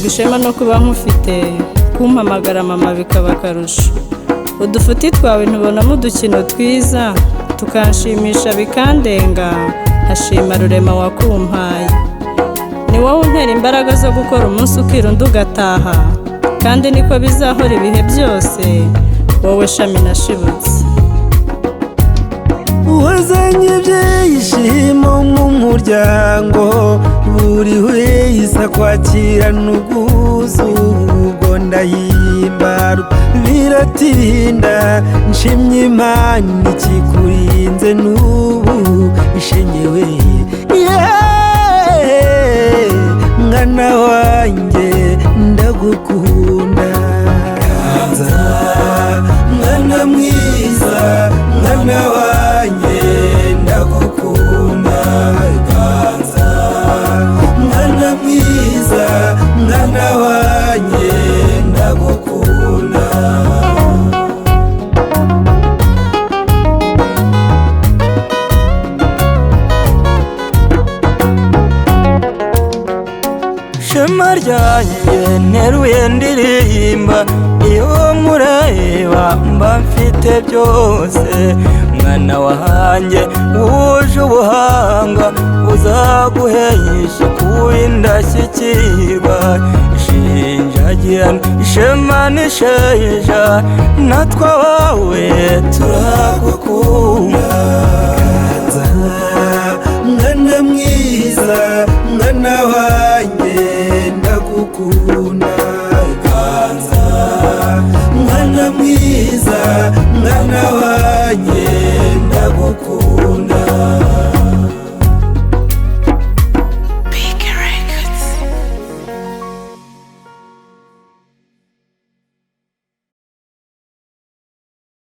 nterwa ishema no kuba nkufite, kumpamagara mama bikaba akarusho. Udufuti twawe ntubonamo udukino twiza, tukanshimisha bikandenga, hashima rurema wakumpaye. Ni wowe untera imbaraga zo gukora umunsi ukira undi ugataha, kandi niko bizahora ibihe byose, wowe shami nashibutse. wazanye ibyishimo mu muryango, buri wese akwakirana ubwuzu, ubwo ndahimbarwa biratinda, nshimye Imana ikikurinze n'ubu ishenyewe. Mwana wanjye ndagukunda, ganza mwana mwiza, mwana wanjye ndagukunda, ganza mwana mwiza, mwana wanjye ndagukunda. Shema ryanjye nteruye ndirimba, iyo mureba mba mfite byose. Mwana wanjye wuje ubuhanga, uzaguhesha kuba indashyikirwa. Ishinjagirana ishema n'isheja, natwe abawe turagukunda.